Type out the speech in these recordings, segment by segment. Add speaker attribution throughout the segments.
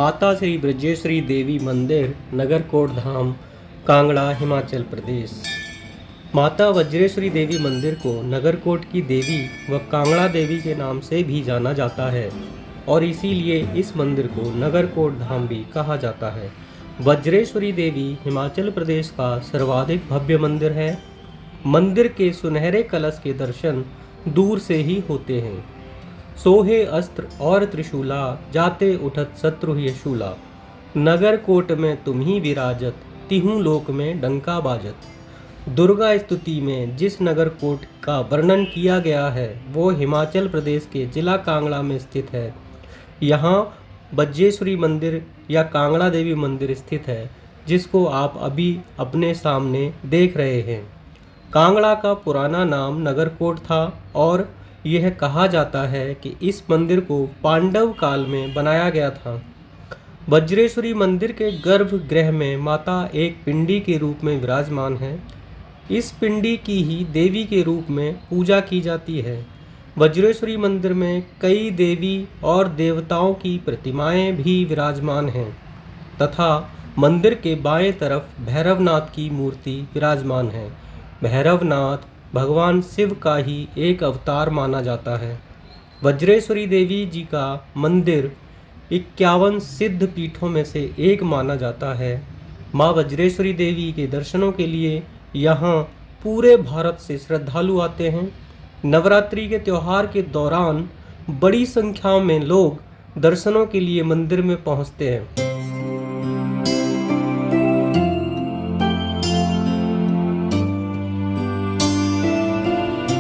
Speaker 1: माता श्री ब्रजेश्वरी देवी मंदिर, नगरकोट धाम, कांगड़ा, हिमाचल प्रदेश। माता वज्रेश्वरी देवी मंदिर को नगरकोट की देवी व कांगड़ा देवी के नाम से भी जाना जाता है और इसीलिए इस मंदिर को नगरकोट धाम भी कहा जाता है। वज्रेश्वरी देवी हिमाचल प्रदेश का सर्वाधिक भव्य मंदिर है। मंदिर के सुनहरे कलश के दर्शन दूर से ही होते हैं। सोहे अस्त्र और त्रिशूला, जाते उठत शत्रु ही शूला। नगर कोट में तुम ही विराजत, तिहु लोक में डंका बाजत। दुर्गा स्तुति में जिस नगर कोट का वर्णन किया गया है वो हिमाचल प्रदेश के जिला कांगड़ा में स्थित है। यहाँ वज्रेश्वरी मंदिर या कांगड़ा देवी मंदिर स्थित है, जिसको आप अभी अपने सामने देख रहे हैं। कांगड़ा का पुराना नाम नगरकोट था और यह कहा जाता है कि इस मंदिर को पांडव काल में बनाया गया था। वज्रेश्वरी मंदिर के गर्भगृह में माता एक पिंडी के रूप में विराजमान है। इस पिंडी की ही देवी के रूप में पूजा की जाती है। वज्रेश्वरी मंदिर में कई देवी और देवताओं की प्रतिमाएं भी विराजमान हैं तथा मंदिर के बाएं तरफ भैरवनाथ की मूर्ति विराजमान है। भैरवनाथ भगवान शिव का ही एक अवतार माना जाता है। वज्रेश्वरी देवी जी का मंदिर 51 सिद्ध पीठों में से एक माना जाता है। माँ वज्रेश्वरी देवी के दर्शनों के लिए यहाँ पूरे भारत से श्रद्धालु आते हैं। नवरात्रि के त्यौहार के दौरान बड़ी संख्या में लोग दर्शनों के लिए मंदिर में पहुँचते हैं।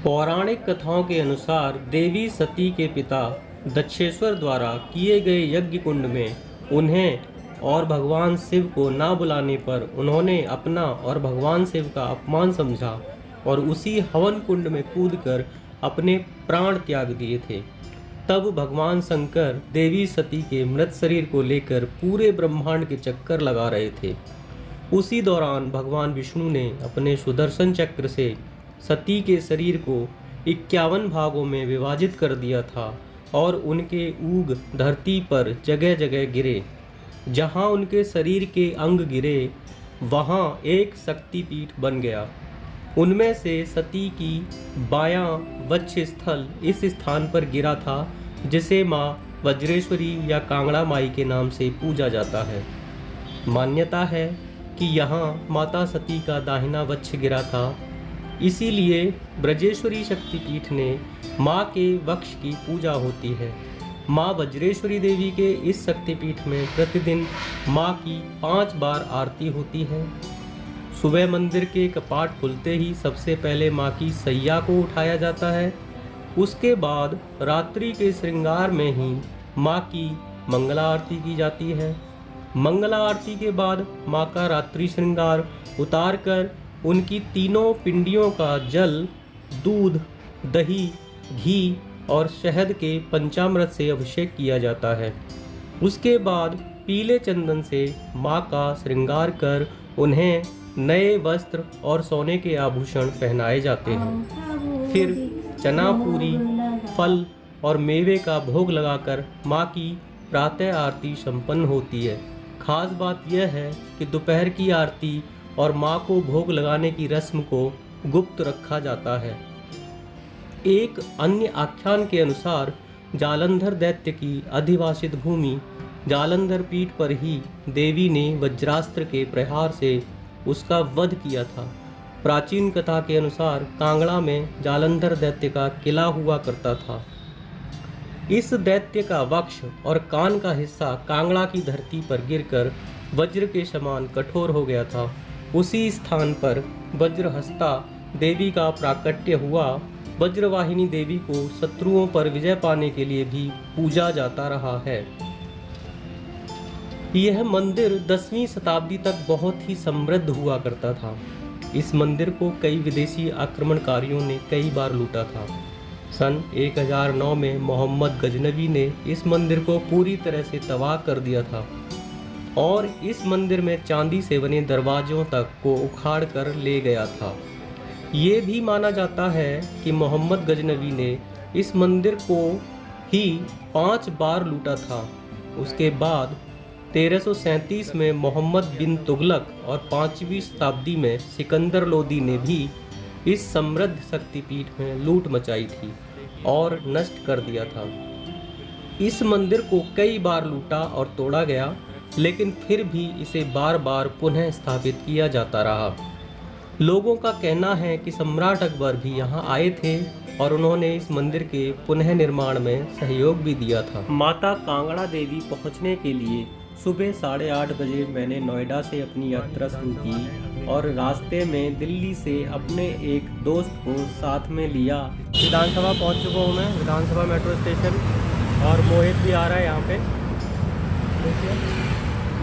Speaker 1: पौराणिक कथाओं के अनुसार देवी सती के पिता दक्षेश्वर द्वारा किए गए यज्ञ कुंड में उन्हें और भगवान शिव को ना बुलाने पर उन्होंने अपना और भगवान शिव का अपमान समझा और उसी हवन कुंड में कूदकर अपने प्राण त्याग दिए थे। तब भगवान शंकर देवी सती के मृत शरीर को लेकर पूरे ब्रह्मांड के चक्कर लगा रहे थे। उसी दौरान भगवान विष्णु ने अपने सुदर्शन चक्र से सती के शरीर को 51 भागों में विभाजित कर दिया था और उनके ऊग धरती पर जगह जगह गिरे। जहां उनके शरीर के अंग गिरे वहां एक शक्तिपीठ बन गया। उनमें से सती की बायां वक्ष स्थल इस स्थान पर गिरा था, जिसे माँ वज्रेश्वरी या कांगड़ा माई के नाम से पूजा जाता है। मान्यता है कि यहाँ माता सती का दाहिना वक्ष गिरा था, इसीलिए ब्रजेश्वरी शक्तिपीठ ने माँ के वक्ष की पूजा होती है। माँ वज्रेश्वरी देवी के इस शक्तिपीठ में प्रतिदिन माँ की 5 बार आरती होती है। सुबह मंदिर के कपाट खुलते ही सबसे पहले माँ की सैया को उठाया जाता है। उसके बाद रात्रि के श्रृंगार में ही माँ की मंगला आरती की जाती है। मंगला आरती के बाद माँ का रात्रि श्रृंगार उतार कर उनकी तीनों पिंडियों का जल, दूध, दही, घी और शहद के पंचामृत से अभिषेक किया जाता है। उसके बाद पीले चंदन से माँ का श्रृंगार कर उन्हें नए वस्त्र और सोने के आभूषण पहनाए जाते हैं। फिर चना, पूरी, फल और मेवे का भोग लगाकर माँ की प्रातः आरती संपन्न होती है। खास बात यह है कि दोपहर की आरती और माँ को भोग लगाने की रस्म को गुप्त रखा जाता है। एक अन्य आख्यान के अनुसार जालंधर दैत्य की अधिवासित भूमि जालंधर पीठ पर ही देवी ने वज्रास्त्र के प्रहार से उसका वध किया था। प्राचीन कथा के अनुसार कांगड़ा में जालंधर दैत्य का किला हुआ करता था। इस दैत्य का वक्ष और कान का हिस्सा कांगड़ा की धरती पर गिरकर वज्र के समान कठोर हो गया था। उसी स्थान पर वज्रहस्ता देवी का प्राकट्य हुआ। वज्रवाहिनी देवी को शत्रुओं पर विजय पाने के लिए भी पूजा जाता रहा है। यह मंदिर 10वीं शताब्दी तक बहुत ही समृद्ध हुआ करता था। इस मंदिर को कई विदेशी आक्रमणकारियों ने कई बार लूटा था। सन 1009 में मोहम्मद गजनवी ने इस मंदिर को पूरी तरह से तबाह कर दिया था और इस मंदिर में चांदी से बने दरवाजों तक को उखाड़ कर ले गया था। ये भी माना जाता है कि मोहम्मद गजनवी ने इस मंदिर को ही 5 बार लूटा था। उसके बाद 1337 में मोहम्मद बिन तुगलक और 5वीं शताब्दी में सिकंदर लोदी ने भी इस समृद्ध शक्तिपीठ में लूट मचाई थी और नष्ट कर दिया था। इस मंदिर को कई बार लूटा और तोड़ा गया, लेकिन फिर भी इसे बार बार पुनः स्थापित किया जाता रहा। लोगों का कहना है कि सम्राट अकबर भी यहाँ आए थे और उन्होंने इस मंदिर के पुनः निर्माण में सहयोग भी दिया था। माता कांगड़ा देवी पहुँचने के लिए सुबह 8:30 बजे मैंने नोएडा से अपनी यात्रा शुरू की और रास्ते में दिल्ली से अपने एक दोस्त को साथ में लिया। विधानसभा पहुँच चुका हूँ मैं, विधानसभा मेट्रो स्टेशन, और मोहित भी आ रहा है यहाँ पे।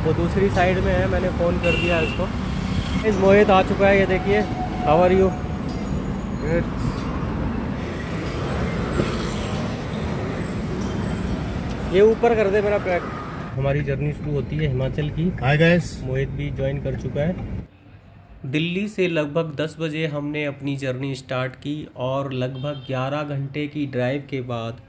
Speaker 1: वो दूसरी साइड में है, मैंने फ़ोन कर दिया इसको। इस मोहित आ चुका है, ये देखिए। How are you? ये ऊपर कर दे मेरा पैक। हमारी जर्नी शुरू होती है हिमाचल की।
Speaker 2: हाय गाइस,
Speaker 1: मोहित भी ज्वाइन कर चुका है। दिल्ली से लगभग 10 बजे हमने अपनी जर्नी स्टार्ट की और लगभग 11 घंटे की ड्राइव के बाद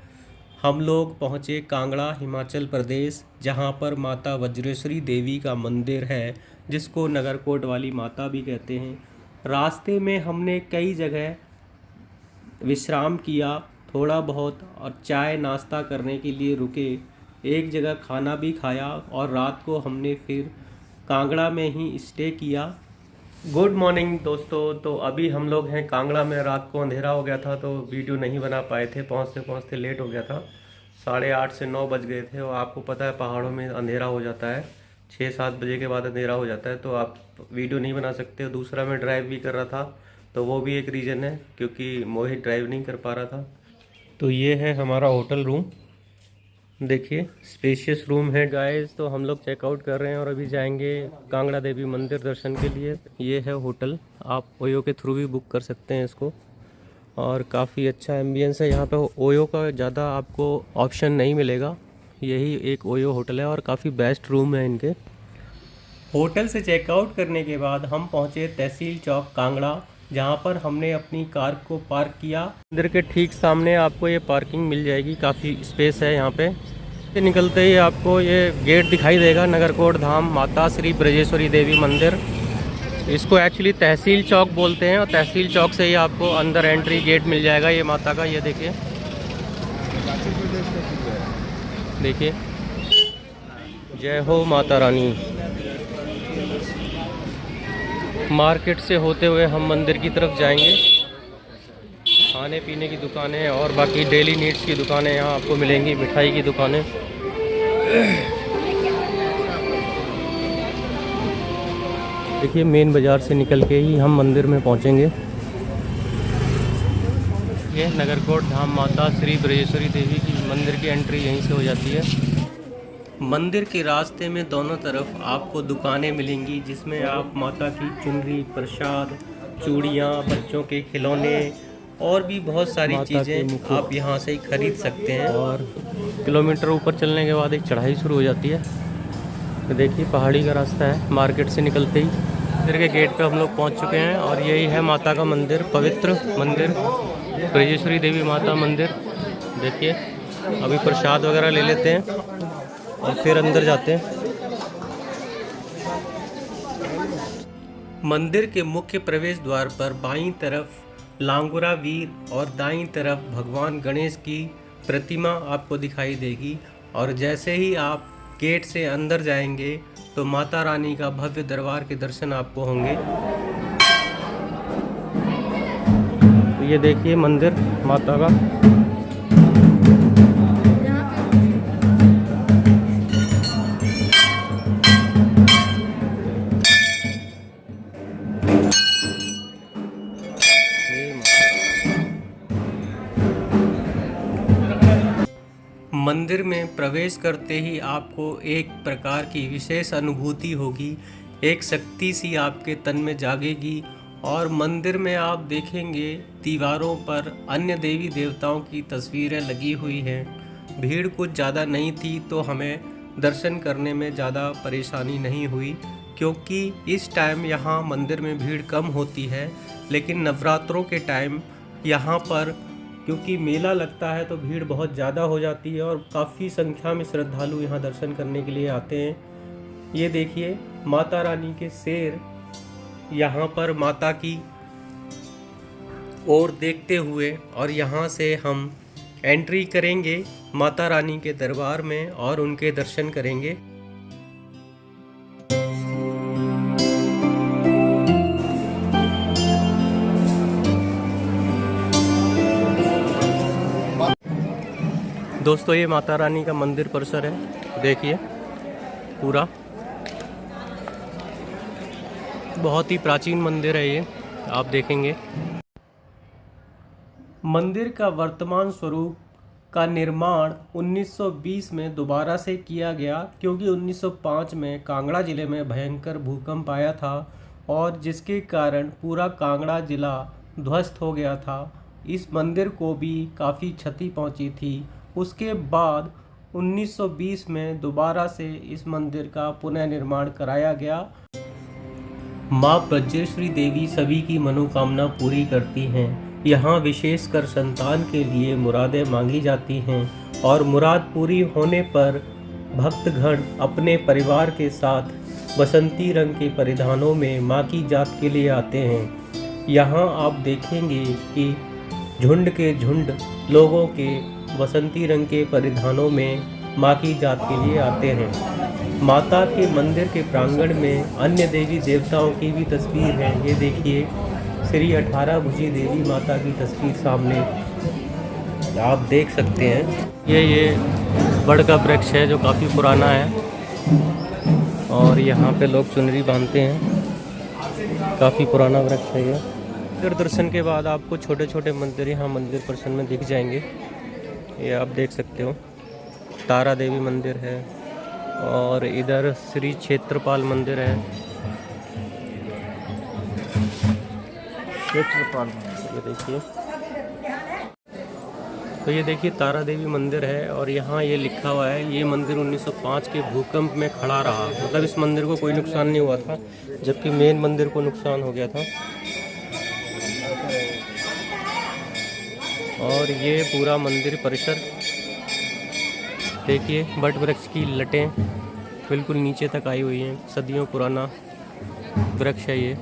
Speaker 1: हम लोग पहुँचे कांगड़ा, हिमाचल प्रदेश, जहाँ पर माता वज्रेश्वरी देवी का मंदिर है, जिसको नगरकोट वाली माता भी कहते हैं। रास्ते में हमने कई जगह विश्राम किया, थोड़ा बहुत, और चाय नाश्ता करने के लिए रुके। एक जगह खाना भी खाया और रात को हमने फिर कांगड़ा में ही स्टे किया। गुड मॉर्निंग दोस्तों। तो अभी हम लोग हैं कांगड़ा में। रात को अंधेरा हो गया था तो वीडियो नहीं बना पाए थे, पहुंचते पहुंचते लेट हो गया था। 8:30 से 9 बज गए थे और आपको पता है पहाड़ों में अंधेरा हो जाता है, 6-7 बजे के बाद अंधेरा हो जाता है, तो आप वीडियो नहीं बना सकते। दूसरा मैं ड्राइव भी कर रहा था, तो वो भी एक रीज़न है, क्योंकि मोहित ड्राइव नहीं कर पा रहा था। तो ये है हमारा होटल रूम, देखिए स्पेशियस रूम है गाइस। तो हम लोग चेकआउट कर रहे हैं और अभी जाएंगे कांगड़ा देवी मंदिर दर्शन के लिए। ये है होटल, आप ओयो के थ्रू भी बुक कर सकते हैं इसको, और काफ़ी अच्छा एम्बियंस है यहाँ पे। ओयो का ज़्यादा आपको ऑप्शन नहीं मिलेगा, यही एक ओयो होटल है और काफ़ी बेस्ट रूम है इनके। होटल से चेकआउट करने के बाद हम पहुँचे तहसील चौक कांगड़ा, जहाँ पर हमने अपनी कार को पार्क किया। मंदिर के ठीक सामने आपको ये पार्किंग मिल जाएगी, काफ़ी स्पेस है यहाँ पे। निकलते ही आपको ये गेट दिखाई देगा, नगरकोट धाम माता श्री ब्रजेश्वरी देवी मंदिर। इसको एक्चुअली तहसील चौक बोलते हैं और तहसील चौक से ही आपको अंदर एंट्री गेट मिल जाएगा ये माता का। ये देखिए, देखिए, जय हो माता रानी। मार्केट से होते हुए हम मंदिर की तरफ जाएंगे। खाने पीने की दुकानें और बाकी डेली नीड्स की दुकानें यहाँ आपको मिलेंगी, मिठाई की दुकानें। देखिए मेन बाज़ार से निकल के ही हम मंदिर में पहुँचेंगे। ये नगरकोट धाम माता श्री ब्रजेश्वरी देवी की मंदिर की एंट्री यहीं से हो जाती है। मंदिर के रास्ते में दोनों तरफ आपको दुकानें मिलेंगी, जिसमें आप माता की चुनरी, प्रसाद, चूड़ियाँ, बच्चों के खिलौने और भी बहुत सारी चीज़ें आप यहाँ से ही खरीद सकते हैं। और किलोमीटर ऊपर चलने के बाद एक चढ़ाई शुरू हो जाती है। तो देखिए पहाड़ी का रास्ता है। मार्केट से निकलते ही मंदिर के गेट पे हम लोग पहुँच चुके हैं और यही है माता का मंदिर, पवित्र मंदिर, ब्रजेश्वरी देवी माता मंदिर। देखिए अभी प्रसाद वगैरह ले लेते हैं और फिर अंदर जाते हैं। मंदिर के मुख्य प्रवेश द्वार पर बाईं तरफ लांगुरा वीर और दाईं तरफ भगवान गणेश की प्रतिमा आपको दिखाई देगी। और जैसे ही आप गेट से अंदर जाएंगे तो माता रानी का भव्य दरबार के दर्शन आपको होंगे। ये देखिए मंदिर माता का। मंदिर में प्रवेश करते ही आपको एक प्रकार की विशेष अनुभूति होगी, एक शक्ति सी आपके तन में जागेगी। और मंदिर में आप देखेंगे दीवारों पर अन्य देवी देवताओं की तस्वीरें लगी हुई हैं। भीड़ कुछ ज़्यादा नहीं थी तो हमें दर्शन करने में ज़्यादा परेशानी नहीं हुई, क्योंकि इस टाइम यहाँ मंदिर में भीड़ कम होती है। लेकिन नवरात्रों के टाइम यहाँ पर क्योंकि मेला लगता है तो भीड़ बहुत ज़्यादा हो जाती है और काफ़ी संख्या में श्रद्धालु यहाँ दर्शन करने के लिए आते हैं। ये देखिए माता रानी के शेर यहाँ पर माता की ओर देखते हुए, और यहाँ से हम एंट्री करेंगे माता रानी के दरबार में और उनके दर्शन करेंगे। दोस्तों ये माता रानी का मंदिर परिसर है, देखिए पूरा बहुत ही प्राचीन मंदिर है ये, आप देखेंगे। मंदिर का वर्तमान स्वरूप का निर्माण 1920 में दोबारा से किया गया, क्योंकि 1905 में कांगड़ा जिले में भयंकर भूकंप आया था और जिसके कारण पूरा कांगड़ा जिला ध्वस्त हो गया था। इस मंदिर को भी काफ़ी क्षति पहुंची थी। उसके बाद 1920 में दोबारा से इस मंदिर का पुनः निर्माण कराया गया। माँ ब्रजेश्वरी देवी सभी की मनोकामना पूरी करती हैं। यहाँ विशेषकर संतान के लिए मुरादें मांगी जाती हैं और मुराद पूरी होने पर भक्तगण अपने परिवार के साथ बसंती रंग के परिधानों में माँ की जात के लिए आते हैं। यहाँ आप देखेंगे कि झुंड के झुंड लोगों के बसंती रंग के परिधानों में माँ की जात के लिए आते हैं। माता के मंदिर के प्रांगण में अन्य देवी देवताओं की भी तस्वीर है। ये देखिए श्री 18 भुजी देवी माता की तस्वीर सामने आप देख सकते हैं। ये बड़ का वृक्ष है जो काफ़ी पुराना है और यहाँ पे लोग चुनरी बांधते हैं। काफ़ी पुराना वृक्ष है ये। इधर दर्शन के बाद आपको छोटे छोटे मंदिर यहाँ मंदिर परिसर में दिख जाएंगे। ये आप देख सकते हो तारा देवी मंदिर है और इधर श्री क्षेत्रपाल मंदिर है। क्षेत्रपाल ये देखिए, तो ये देखिए तारा देवी मंदिर है और यहाँ ये लिखा हुआ है ये मंदिर 1905 के भूकंप में खड़ा रहा। मतलब इस मंदिर को कोई नुकसान नहीं हुआ था, जबकि मेन मंदिर को नुकसान हो गया था। और ये पूरा मंदिर परिसर देखिए, बट वृक्ष की लटें बिल्कुल नीचे तक आई हुई हैं। सदियों पुराना वृक्ष है ये।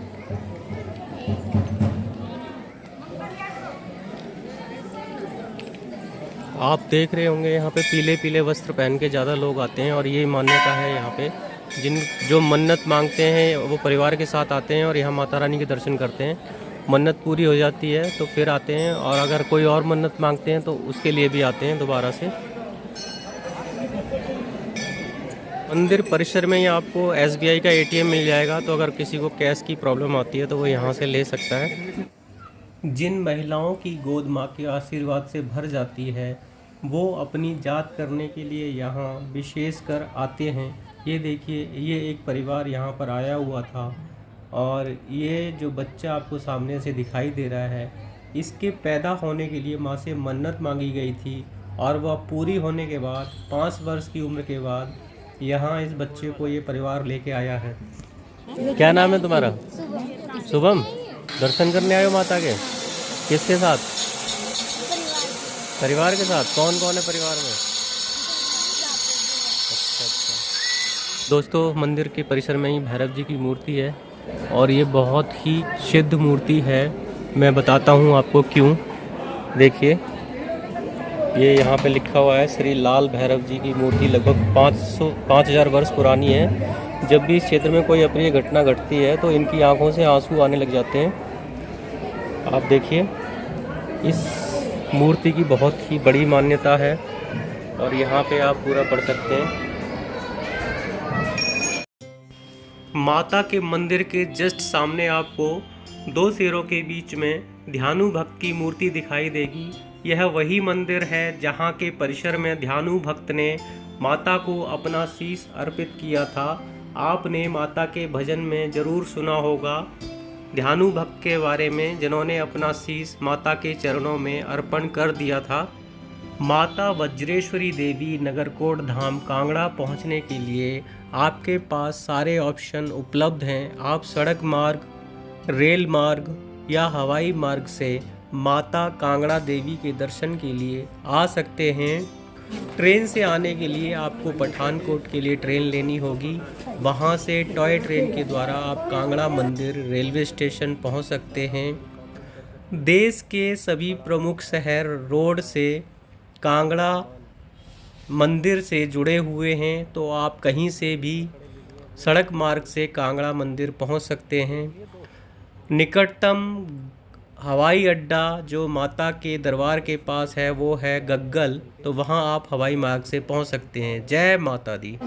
Speaker 1: आप देख रहे होंगे यहाँ पे पीले पीले वस्त्र पहन के ज़्यादा लोग आते हैं और ये मान्यता है यहाँ पे जो मन्नत मांगते हैं वो परिवार के साथ आते हैं और यहाँ माता रानी के दर्शन करते हैं। मन्नत पूरी हो जाती है तो फिर आते हैं, और अगर कोई और मन्नत मांगते हैं तो उसके लिए भी आते हैं दोबारा से। मंदिर परिसर में ही आपको SBI का ATM मिल जाएगा, तो अगर किसी को कैश की प्रॉब्लम आती है तो वो यहाँ से ले सकता है। जिन महिलाओं की गोद माँ के आशीर्वाद से भर जाती है वो अपनी जात करने के लिए यहाँ विशेषकर आते हैं। ये देखिए ये एक परिवार यहाँ पर आया हुआ था और ये जो बच्चा आपको सामने से दिखाई दे रहा है इसके पैदा होने के लिए माँ से मन्नत मांगी गई थी और वह पूरी होने के बाद 5 वर्ष की उम्र के बाद यहाँ इस बच्चे को ये परिवार लेके आया है। क्या नाम है तुम्हारा? शुभम। दर्शन करने आए हो माता के? किसके साथ? परिवार के साथ। कौन कौन है परिवार में? अच्छा। दोस्तों मंदिर के परिसर में ही भैरव जी की मूर्ति है और ये बहुत ही सिद्ध मूर्ति है। मैं बताता हूँ आपको क्यों। देखिए ये यहाँ पे लिखा हुआ है श्री लाल भैरव जी की मूर्ति लगभग 5000 वर्ष पुरानी है। जब भी इस क्षेत्र में कोई अप्रिय घटना घटती है तो इनकी आंखों से आंसू आने लग जाते हैं। आप देखिए इस मूर्ति की बहुत ही बड़ी मान्यता है और यहाँ पे आप पूरा पढ़ सकते हैं। माता के मंदिर के जस्ट सामने आपको 2 शेरों के बीच में ध्यानु भक्त की मूर्ति दिखाई देगी। यह वही मंदिर है जहाँ के परिसर में ध्यानु भक्त ने माता को अपना शीश अर्पित किया था। आपने माता के भजन में ज़रूर सुना होगा ध्यानु भक्त के बारे में, जिन्होंने अपना शीश माता के चरणों में अर्पण कर दिया था। माता वज्रेश्वरी देवी नगरकोट धाम कांगड़ा पहुंचने के लिए आपके पास सारे ऑप्शन उपलब्ध हैं। आप सड़क मार्ग, रेल मार्ग या हवाई मार्ग से माता कांगड़ा देवी के दर्शन के लिए आ सकते हैं। ट्रेन से आने के लिए आपको पठानकोट के लिए ट्रेन लेनी होगी। वहाँ से टॉय ट्रेन के द्वारा आप कांगड़ा मंदिर रेलवे स्टेशन पहुँच सकते हैं। देश के सभी प्रमुख शहर रोड से कांगड़ा मंदिर से जुड़े हुए हैं, तो आप कहीं से भी सड़क मार्ग से कांगड़ा मंदिर पहुंच सकते हैं। निकटतम हवाई अड्डा जो माता के दरबार के पास है वो है गग्गल, तो वहां आप हवाई मार्ग से पहुंच सकते हैं। जय माता दी।